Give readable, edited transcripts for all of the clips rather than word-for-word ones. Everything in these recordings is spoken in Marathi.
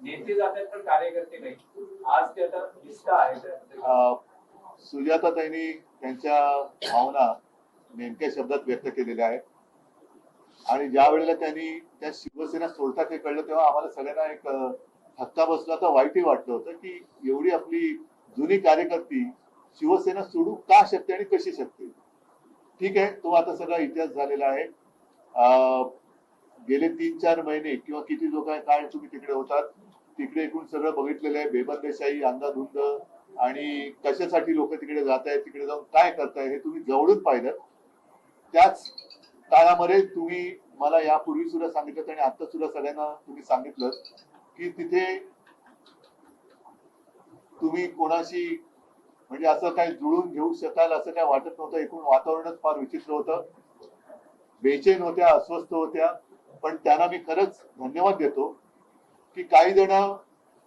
नेते जातात पण कार्यकर्ते नाही. आज ते आता दिसत आहे. सुजाताताईंनी त्यांच्या भावना नेमक्या शब्दात व्यक्त केलेल्या आहेत आणि ज्या वेळेला त्यांनी त्या शिवसेना सोडतात हे कळलं तेव्हा आम्हाला सगळ्यांना एक धक्का बसला तर वाईटही वाटलं होतं की एवढी आपली जुनी कार्यकर्ती शिवसेना सोडू का शकते आणि कशी शकते. ठीक आहे, तो आता सगळा इतिहास झालेला आहे. गेले 3-4 महिने किंवा किती जो काय तुम्ही तिकडे होतात तिकडे एकूण सगळं बघितलेलं आहे. बेबंदेशाही, अंधाधुंद आणि कशासाठी लोक तिकडे जात आहेत, तिकडे जाऊन काय करताय हे तुम्ही जवळून पाहिलं. त्याच काळामध्ये तुम्ही मला यापूर्वी सुद्धा सांगितलं आणि आता सुद्धा सगळ्यांना तुम्ही सांगितलं की तिथे तुम्ही कोणाशी म्हणजे असं काही जुळून घेऊ शकाल असं काय वाटत नव्हतं. एकूण वातावरणच फार विचित्र होतं. बेचैन होत्या, अस्वस्थ होत्या. पण त्यांना मी खरंच धन्यवाद देतो की काही जण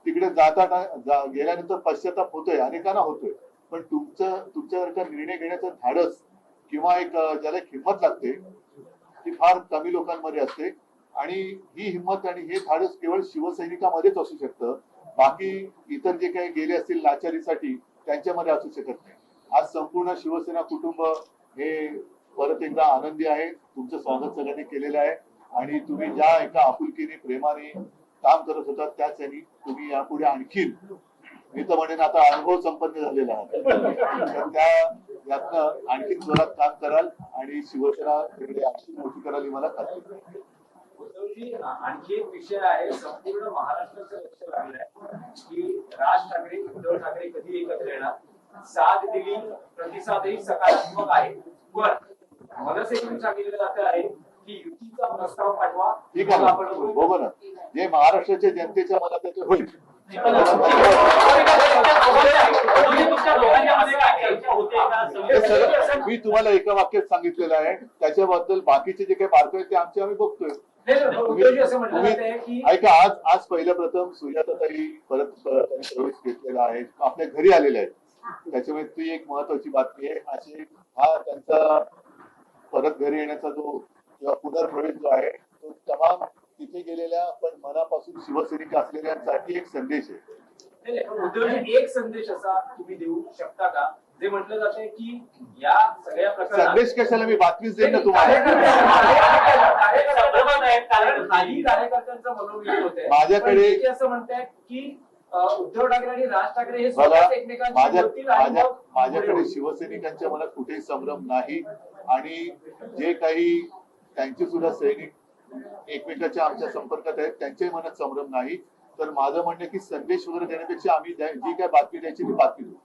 तिकडे गेल्यानंतर पश्चाताप होतोय, अनेकांना होतोय. पण तुमच्यासारखा निर्णय घेण्याचं धाडस किंवा एक ज्याला हिंमत लागते ती फार कमी लोकांमध्ये असते आणि ही हिंमत आणि हे धाडस केवळ शिवसैनिकामध्येच असू शकतं. बाकी इतर जे काही गेले असतील लाचारीसाठी त्यांच्यामध्ये असू शकत नाही. आज संपूर्ण शिवसेना कुटुंब हे परत एकदा आनंदी आहे. तुमचं स्वागत सगळ्यांनी केलेलं आहे आणि तुम्ही ज्या एका आपुलकीने प्रेमाने काम करत होता त्याच यांनी तुम्ही यापुढे आणखीन मी तर म्हणेन आता अनुभव संपन्न झालेला आहे तर त्या यातनं आणखीन जोरात काम कराल आणि शिवसेना तिकडे आणखी मोठी कराल ही मला खात्री आहे. उद्धवजी, आणखी एक विषय आहे. संपूर्ण महाराष्ट्राचं लक्ष लागलंय की राज ठाकरे उद्धव ठाकरे कधी एकत्र येणार. साथ दिली, प्रतिसादही सकारात्मक आहे. पण मनसेकडून सांगितलं जात आहे की युतीचा प्रस्ताव पाठवा. ठीक आहे, आपण बघू ना जे महाराष्ट्राच्या जनतेच्या मनात आहे ते होईल. मी तुम्हाला एका वाक्यात सांगितलेलं आहे. त्याच्याबद्दल बाकीचे जे काही बारकावे आहेत ते आम्ही बघतोय. ऐका, आज पहिलं प्रथम सुजाताताई परत प्रवेश घेतलेला आहे, आपल्या घरी आलेल्या आहेत. त्याच्यामुळे ती एक महत्वाची बातमी आहे. अशी हा त्यांचा परत घरी येण्याचा जो किंवा पुनर्प्रवेश जो आहे तो तमाम तिथे गेलेल्या पण मनापासून शिवसैनिक असलेल्यांसाठी एक संदेश आहे. उद्धवजी, एक संदेश असा तुम्ही देऊ शकता का जे म्हटलं जाते की या सगळ्या प्रकारात संदेश कशाला, मी बातमीच देईन ना तुम्हाला. कार्यकर्त्यांचं मनोविषय होते. माझ्याकडे असं म्हणतायत की उद्धव ठाकरे आणि राज ठाकरे हे स्वतःच एकमेकांशी माझ्याकडे शिवसैनिकांच्या मनात कुठेही संभ्रम नाही आणि जे काही त्यांचे सुद्धा सैनिक एकमेकांच्या आमच्या संपर्कात आहेत त्यांच्याही मनात संभ्रम नाही. तर माझं म्हणणं की संदेश वगैरे देण्यापेक्षा आम्ही जी काय बातमी द्यायची ती बातमी देऊ.